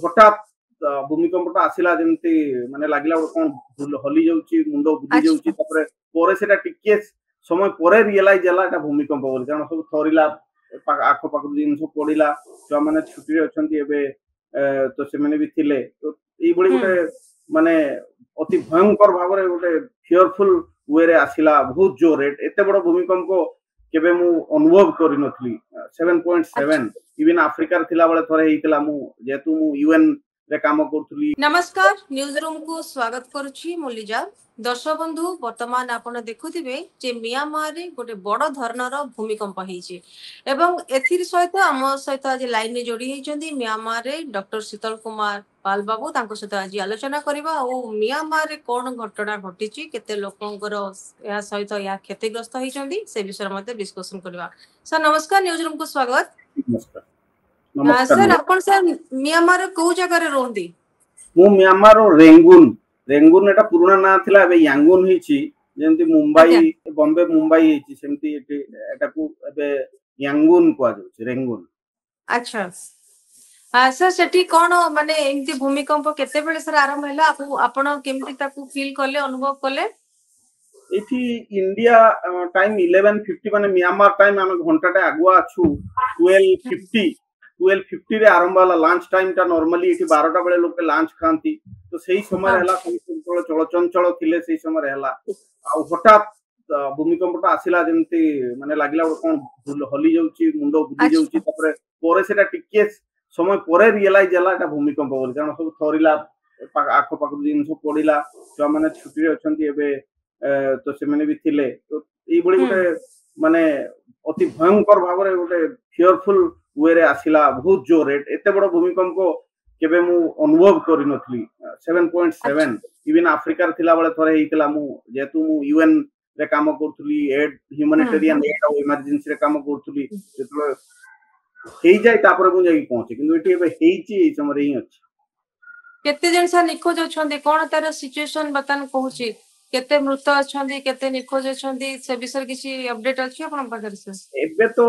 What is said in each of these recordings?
हठात भूमिकंपटा आसिला जेमती माने लागला कोन हली जाउची मुंडो बुझी जाउची तापरे परे सेटा टिके समय परे रियलाइज होला एटा भूमिकंप बोली कारण सब थरिला आखो पाख जिनस पड़िला जो माने छुट्टी रे अछंती एबे तो से माने भी थिले तो ई बडी गोटे माने अति भयंकर भाव रे गोटे फियरफुल वे रे आसिला बहुत जोर एते बड़ भूमिकंप केबे मु अनुभव करि नथली 7.7 इवन अफ्रीका थिला बळे थरे हेतिला मु जेतु मु यूएन रे काम करथली। नमस्कार न्यूज रूम को स्वागत करुछि मुलिजा दर्शक बंधु वर्तमान आपण देखुथिबे जे म्यांमार रे गोटे बड़ धरणर भूमिकंप हेछि एवं एथिर सहित हम सहित आज लाइन में जोड़ी हेछंती म्यांमार रे डॉक्टर शीतल कुमार पाल बाबू तांको सहित आज आलोचना करबा ओ म्यांमार रे कोन घटना घटिछि केते लोकंकर या सहित या क्षतिग्रस्त हेछंती से विषय मध्ये डिस्कशन करबा। सर नमस्कार न्यूज रूम को स्वागत। नमस्कार सर अपन सर म्यांमार को जगह रे रोंदी मु म्यांमार रेंगुन रेंगुन एटा पुराना ना थिला एबे यांगुन हिची जेमति मुंबई बॉम्बे मुंबई हिची सेमति एटा को एबे यांगुन को आजो रेंगुन। अच्छा सर सेठी कोन माने एंती भूमिकंप केते बेले सर आरंभ हैला आपण केमति ताकू फील करले अनुभव करले एठी इंडिया टाइम 11:50 माने म्यांमार टाइम हम घंटाटे आगुआ अछु 12:50 रे आरंभ होला लंच टाइम ता नॉर्मली एठी 12टा बेले लोक लंच खांती तो सही समय रहला संपूर्ण चलचंचल थिले सही समय रहला आ हठात भूमिकंपटा आसिला जेमती माने लागला कोन हली जाउची मुंडो बुझी जाउची तापरे परे सेटा टिके समय परे रियलाइज होला एटा भूमिकंप बोली कारण सब थरिला आखो पाख जिनस पड़िला जो माने छुट्टी रे अछंती एबे तो से माने भी थिले तो ई बडी गोटे माने अति भयंकर भाव रे गोटे फियरफुल वे रे आसिला बहुत जोर एते बड़ भूमिकंप केबे मु अनुभव करि नथली 7.7 इवन अफ्रीका थिला बळे थरे हेतिला मु जेतु मु यूएन रे काम करथली एड ह्यूमैनिटेरियन एड और इमरजेंसी रे काम करथली जेतु हेई जाय तापर मु जाई पहुंचे किंतु एटी एबे हेईची ए समय ही अछि केते जन सा निखोज अछंदी कोन तार सिचुएशन बतान कहूची केते मृत अछंदी केते निखोज अछंदी से विषय किसी अपडेट अछि अपन पाखर से एबे तो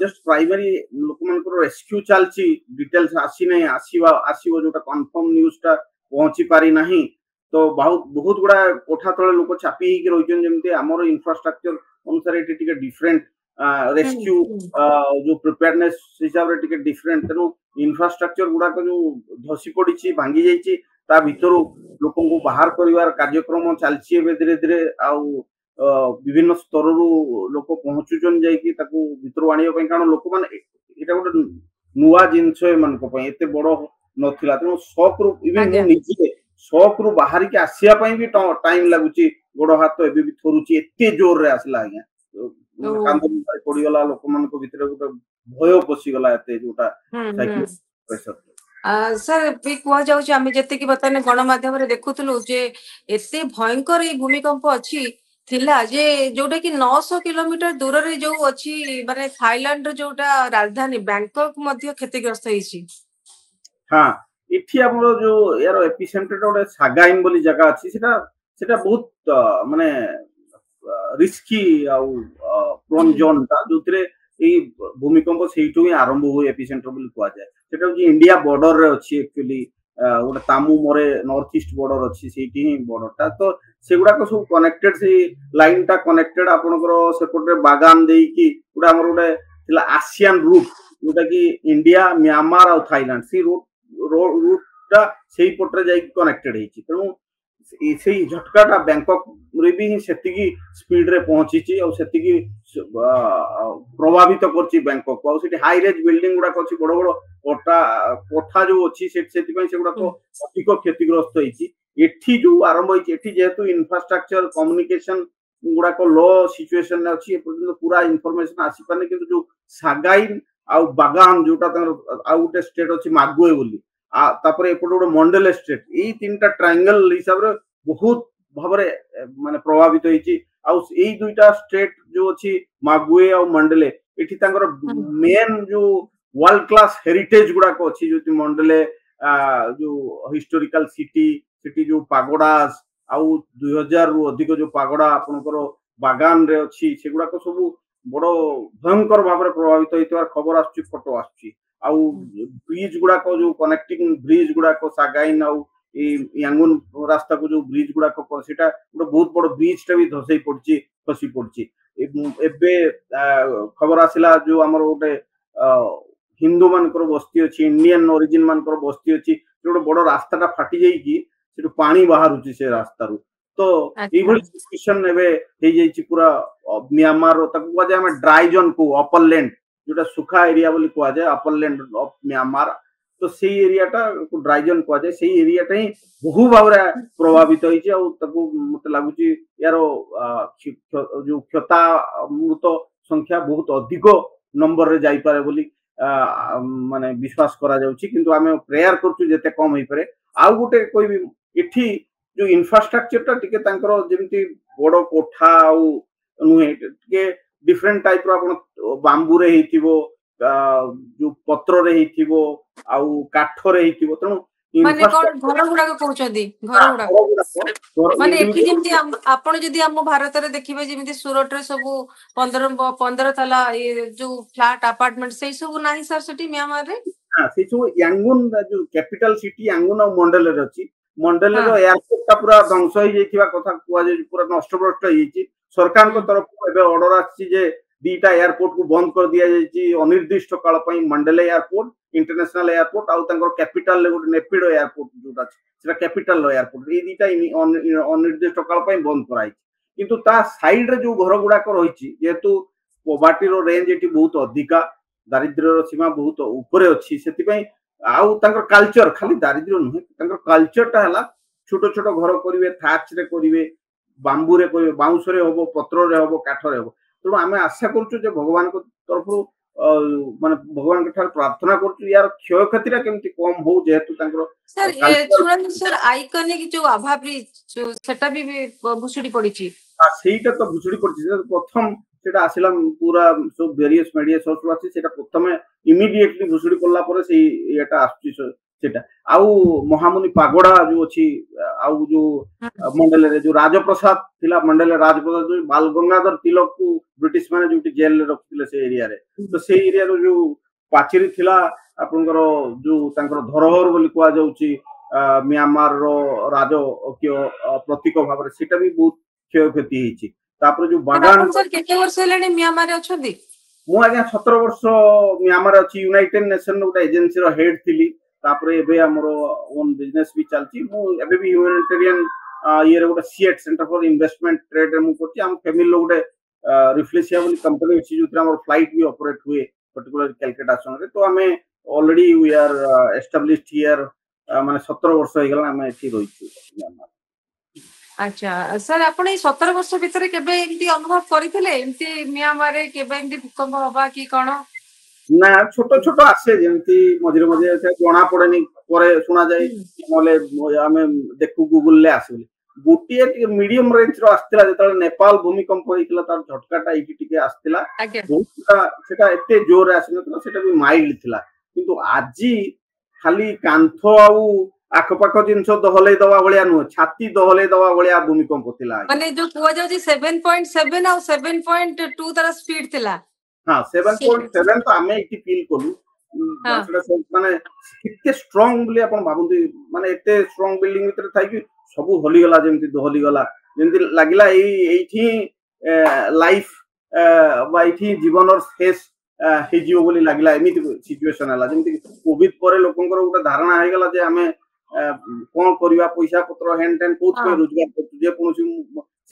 जस्ट प्राइमरी लोकमान को रेस्क्यू चलची डिटेल्स आसी नै आसीबो जोटा कंफर्म न्यूज़ ता पहुंची पारी नाही तो बहुत गुडा कोठा तळे लोक चापी कि रहिजन जेमते हमर इंफ्रास्ट्रक्चर अनुसार एटी टिके डिफरेंट रेस्क्यू जो प्रिपेयरनेस हिसाब रे टिके डिफरेंट तनो इंफ्रास्ट्रक्चर गुडा को जो धसी पड़ीची भांगी जाईची ता भितरो लोकन को बाहर करिवार कार्यक्रम चलची एबे धीरे धीरे आउ विभिन्न स्तर लोक पहुंचुचन जाईकी ताकू भितर आनियो पई कारण लोक माने एटा गोटे नुवा जिंस मन को पई एते बड़ नथिला त शॉक रु इवन निजे शॉक रु बाहर के आसिया पई भी टाइम लागुची गोड़ हाथ एबे भी थरुची एते जोर रे आसला आज्ञा कांदन पड़ी गला लोक मन को भितर गोटे भय पसी गला एते जोटा साइकिल प्रेशर सर भी कह जाउची आमे जते कि बताने गणमाध्यम रे देखुतलु जे एते भयंकर ए भूमिकंप अछि थिला जे जोटा कि 900 किलोमीटर दूर रे जो अछि माने थाईलैंड रे जोटा राजधानी बैंकॉक मध्ये क्षतिग्रस्त हिची। हां इठी हमरो जो यार एपिसेंटर गोटे सागाइन बोली जगह अछि सेटा बहुत माने रिस्की आ प्रोन जोन ता जोतरे ए भूमिकंप सेइटु ही आरंभ होय एपिसेंटर बोली कुआ जाय सेटा कि इंडिया बॉर्डर रे अछि एक्चुअली गोटे तामु मोरे नॉर्थ ईस्ट बॉर्डर अछि सेठी ही बॉर्डर ता तो सेगुडा को सब कनेक्टेड से लाइन ता कनेक्टेड आपनकर सेपट रे बागान देई कि उडा हमर उडे थिला आसियान रूट जोटा कि इंडिया म्यांमार और थाईलैंड सी रूट ता सेही पटरे जाई कनेक्टेड हेची तनु सेही झटकाटा बैंकॉक रे भी सेति की स्पीड रे पहुंची ची और सेति की प्रभावित करची बैंकॉक और सेठी हाई रेज बिल्डिंग गुडा कोची बड़ बड़ कोठा जो अछि सेति पई सेगुडा को अधिक क्षतिग्रस्त हेची एठी जो आरंभ हेची एठी जेतु इंफ्रास्ट्रक्चर कम्युनिकेशन गुडा को लो सिचुएशन अछि ए पर्यंत पूरा इंफॉर्मेशन आसी पाने किंतु जो सागाइन आ बागान जोटा आ गोटे स्टेट अछि मागुए बोली आ तापर एपट गोटे मंडल स्टेट ई तीनटा ट्रायंगल हिसाब रे बहुत भाबरे माने प्रभावित होईची आ एई दुईटा स्टेट जो अछि मागुए और मंडले एठी तांकर मेन जो वर्ल्ड क्लास हेरिटेज गुडा को अछि जो मंडले जो हिस्टोरिकल सिटी जो पागोडास आ 2000 रु अधिक जो पागोडा आपनकर बागान रे अछि सेगुडा को सब बड़ भयंकर भाव रे प्रभावित होइतवार खबर आछि फोटो आछि आउ ब्रिज गुड़ा को जो कनेक्टिंग ब्रिज गुड़ा को सागाइन आउ यांगुन रास्ता को जो ब्रिज गुड़ा को सेटा गोटे बहुत बड़ ब्रिज टा भी धसई पड़ची खसी पड़ची एबे खबर आसिला जो हमर गोटे हिंदू मानकर बस्ती अच्छी इंडियन ओरिजिन मानकर बस्ती अच्छी गोटे बड़ रास्ता फाटी जाइए से पानी बाहर से रास्ता तो ये सिचुएशन एवं पूरा म्यांमार कहुए ड्राई जोन को अपर लैंड जोटा सुखा एरिया बोली कहुए अपर लैंड ऑफ म्यांमार तो से एरियाटा ड्राई जोन कहुए से एरियाटा ही बहु भाव प्रभावित मत लगुच यार जो क्षता मृत संख्या बहुत अधिक नंबर रे जाई पारे बोली माने विश्वास करा जाउची किंतु आमे प्रेयर करछु जेते कम होई पारे आ गोटे कोई भी इठी जो इंफ्रास्ट्रक्चर टा टिके तांकर जेमती बड़ कोठा आउ नुहे टिके डिफरेंट टाइप रो आपण बांबू रे हेतिबो जो पत्र रे हेतिबो आउ काठ रे हेतिबो तनो माने कोन घर गुडा को कहउछदी घर गुडा माने एठी जेमती आपण जदी हम भारत रे देखिबे जेमती सूरत रे सब 15 तला ये जो फ्लैट अपार्टमेंट से सब नाही सर सिटी म्यांमार रे हां से जो यांगुन जो कैपिटल सिटी यांगुन और मंडल रे अछि मंडल रो एयरपोर्ट ता पूरा ध्वंस होई जेथिबा कथा कुआ जे पूरा नष्टभ्रष्ट होईची सरकार को तरफ एबे ऑर्डर आछि जे दीटा एयरपोर्ट को बंद कर दिया जायछि अनिर्दिष्ट काल पई मंडले एयरपोर्ट इंटरनेशनल एयरपोर्ट आउ तांकर कैपिटल ले गोटे नेपिडो एयरपोर्ट जोटा सेटा कैपिटल लो एयरपोर्ट ए दीटा अनिर्दिष्ट काल पई बंद कराई किंतु ता साइड रे जो घर गुडा को रहिछि जेतु पोवर्टी रो रेंज एटी बहुत अधिका दारिद्र्य रो सीमा बहुत ऊपर अछि सेति पई आउ तांकर कल्चर खाली दारिद्र्य नुहे तांकर कल्चर टा हला छोटो छोटो घर करिवे थाच रे करिवे बांबू रे करिवे बाउंस रे होबो पत्र रे होबो काठ रे होबो तो आमे आशा करछु जे भगवान को तरफ माने भगवान के ठार प्रार्थना करछु यार क्षय क्षतिरा केमती कम हो जेतु तांकर सर ये छुरन सर आइकॉनिक जो आभा ब्रिज सेटा भी भुसुडी पड़ीची हां सेटा तो भुसुडी पड़ीची प्रथम सेटा आसिला पूरा सब वेरियस मीडिया सोर्स आछि सेटा प्रथमे इमीडिएटली भुसुडी पड़ला परे से एटा आछि सेटा आउ महामुनि पागोड़ा जो अछि आउ जो मंडल रे जो राजप्रसाद थिला मंडल राजप्रसाद जो बाल गंगाधर तिलक को ब्रिटिश माने जोटी जेल रे रखथिले से एरिया रे तो से एरिया रो जो पाचेरी थिला आपनकर जो तांकर धरोहर बोली कुआ जाउची म्यांमार रो राजो के प्रतीक भाव रे सेटा भी बहुत क्षय क्षति हिची तापर जो बागान सर केते वर्ष लेनी म्यांमार रे अछदी मु आज्ञा 17 वर्ष म्यांमार अछि यूनाइटेड नेशन गोटे एजेंसी रो हेड थिली तापरे एबे हमरो ओन बिजनेस भी चलची मु एबे भी ह्यूमैनिटेरियन ये रे गोटे CEAT centre for investment trade रे मु करची हम फैमिली लो गोटे रिफ्लेक्सिया वाली कंपनी अछि जोतरा हमर फ्लाइट भी ऑपरेट हुए पर्टिकुलर कलकत्ता सन रे तो हमें already we are established here माने 17 वर्ष हो गेला हमें एठी रहिछु अच्छा सर आपण 17 वर्ष भीतर केबे एंती अनुभव करिथिले एंती म्यांमार रे केबे एंती भूकंप होबा की कोन ना छोटो छोटो आसे जेमती मझिरे मझिरे जणा पड़ेनी परे सुना जाय मोले हमें देखु गूगल ले आसे गोटे मीडियम रेंज रो आस्तिला जेतले नेपाल भूमिकंप होइतला तार झटकाटा इटी टिके आस्तिला बहुत सेटा एते जोर आसिनतला सेटा भी माइल्ड थिला किंतु आजी खाली कांथो आउ आखपाख जिनस दहले दवा भलिया नु छाती दहले दवा भलिया भूमिकंप थिला माने जो कुआ जाउची 7.7 और 7.2 तार स्पीड थिला हां 7.7 तो आमे इति फील करू माने किते स्ट्रांग बोली आपण भाबुंती माने एते स्ट्रांग बिल्डिंग भीतर थाई कि सब होली गला जेमती दोहली गला जेमती लागिला एठी लाइफ बा एठी जीवन और शेष हे जीव बोली लागिला एमिति सिचुएशन हला जेमती कोविड परे लोकंकर उटा धारणा हे गला जे हमें कोन करिवा पैसा पत्र हैंड टेन कोच पे रोजगार करछु जे कोनसी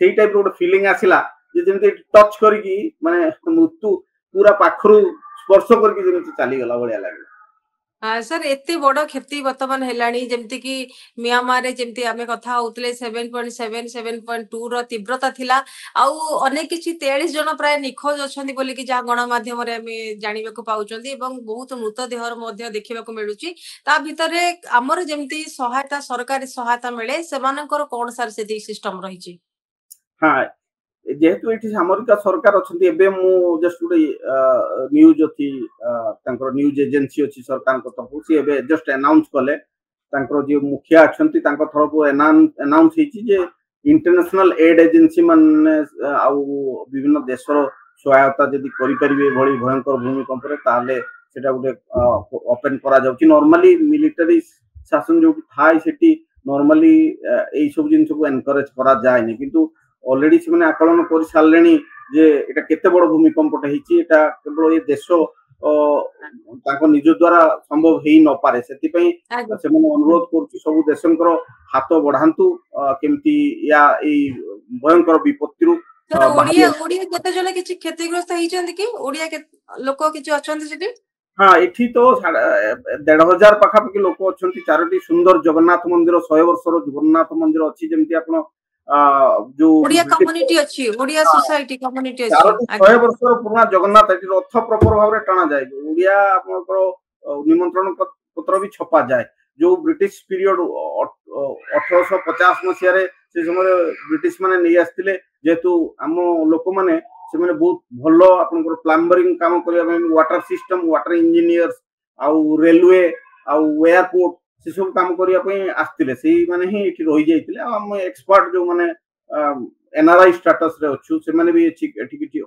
सेही टाइप रो फीलिंग आसिला जे जेमती टच करिकी माने मृत्यु पूरा पाखरु स्पर्श करके जेमती चली गला बढिया लागला सर एते बड़ क्षति वर्तमान हेलानी जेमती कि म्यांमार रे जेमती आमे कथा होतले 7.7 7.2 रो तीव्रता थिला आउ अनेक किछि 43 जन प्राय निखोज अछंती बोली कि जा गण माध्यम रे आमे जानिबे को पाउचंती एवं बहुत मृतदेहर मध्ये देखिबे को मिलुची ता भितरे हमर जेमती सहायता सरकारी सहायता मिले सेमानकर कोन सर सेती सिस्टम रहिची हां जेहेतु एठी सामरिक सरकार अछंती एबे मु जस्ट गुडे न्यूज अछि तांकर न्यूज एजेंसी अछि सरकार को तरफ से एबे जस्ट अनाउंस कले तांकर जे मुखिया अछंती तांकर तरफ अनाउंस हिची जे इंटरनेशनल एड एजेंसी मन आउ विभिन्न देशर सहायता यदि करि परिबे भली भयंकर भूमिकंप रे ताले সেটা গোটে ওপেন করা যাଉଛି নର୍माली मिलिटरी शासन जो थाए सेठी नॉर्मली এই সব জিনিসକୁ এনকরেজ করা যায়নি কিন্তু অলরেডি ସେମାନେ ଆକଳନ କରି ସାରିଲେଣି ଯେ ଏଟା କେତେ ବଡ ଭୂମିକମ୍ପଟେ ହେଇଛି ଏଟା କେବଳ ଏ ଦେଶ ତାଙ୍କ ନିଜ ଦ୍ୱାରା ସମ୍ଭବ ହେଇ ନ ପାରେ ସେଥିପାଇଁ ଆଜ୍ଞା ସେମାନେ ଅନୁରୋଧ କରୁଛି ସବୁ ଦେଶଙ୍କର ହାତ ବଢାନ୍ତୁ କେମିତି ୟା ଏଇ ଭୟଙ୍କର ବିପତ୍ତିରୁ ତ ବାହାରି ଓଡିଆ କେତେ ଜଣ କିଛି କ୍ଷତିଗ୍ରସ୍ତ ହେଇଛନ୍ତି କି ଓଡିଆ ଲୋକ କିଛି ଅଛନ୍ତି ସେଠି हाँ एठी तो 1,500 पाखापाखि लोक अछंती चारोटी सुंदर जगन्नाथ मंदिर 100 वर्षर जगन्नाथ मंदिर अछि जेमति आपण जो ओडिया कम्युनिटी अछि ओडिया सोसाइटी कम्युनिटी अछि चारोटी 100 वर्षर पुराना जगन्नाथ एठी रथ प्रपर भाव रे टाणा जाय ओडिया आपनकर निमंत्रण पत्र भी छपा जाए जो ब्रिटिश पीरियड 1850 मसिया रे से समय ब्रिटिश माने नै आस्तिले जेतु आम लोक माने से माने बहुत भलो आपनकर प्लम्बरिंग काम करिया वाटर सिस्टम वाटर इंजीनियर्स आउ रेलवे आउ एयरपोर्ट से सब काम करिया आस्तिले से माने ही एठी रहि जाइतिले हम एक्सपर्ट जो माने एनआरआई स्टेटस रे अछु से माने भी एठी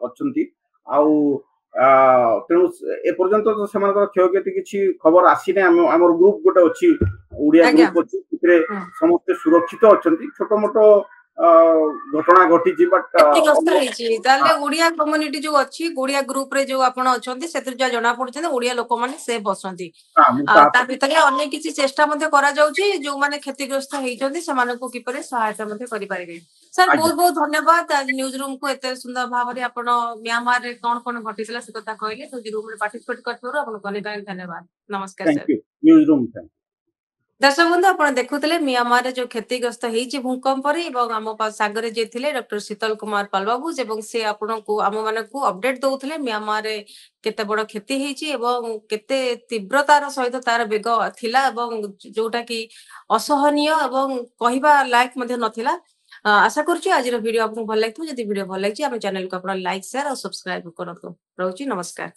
अछंती आउ तेणु ए पर्यंत तो सेमानकर क्षयक्षति किछि खबर आसी नै हमर ग्रुप गोटे अछि ओडिया ग्रुप अछि तिरे समस्त सुरक्षित अछंती छोटो मोटो घटना घटी बट ओडिया कम्युनिटी जो अच्छी ओडिया ग्रुप रे जो आपण अछंती सेतिर जा जणा पडछन ओडिया लोक माने से बसंती ता भितरे अन्य किछि चेष्टा मध्ये करा जाउची जो माने क्षतिग्रस्त हेइछंती समानको किपरे सहायता मध्ये करि पारिबे सर बहुत बहुत धन्यवाद आज न्यूज रूम को एते सुंदर भाव रे आपण म्यांमार रे कोन कोन घटिसला से कथा कहले तो रूम रे पार्टिसिपेट करथोर आपण कोने धन्यवाद नमस्कार सर न्यूज रूम थैंक दर्शक बंधु आप देखुले म्यांमार जो क्षतिग्रस्त होती भूकंप आम सागर जे थे डॉक्टर शीतल कुमार पालबाबू से आपण को आम मान अपडेट दौले म्यांमार केते बड़ क्षति होती केते तीव्रतार सहित तार बेग थिला जोटा कि असहनीय कहवा लायक नथिला आशा करुँ आज वीडियो आपको भल लगी जब वीडियो भल लगी चैनल को लाइक शेयर और सब्सक्राइब करूँ रोची नमस्कार।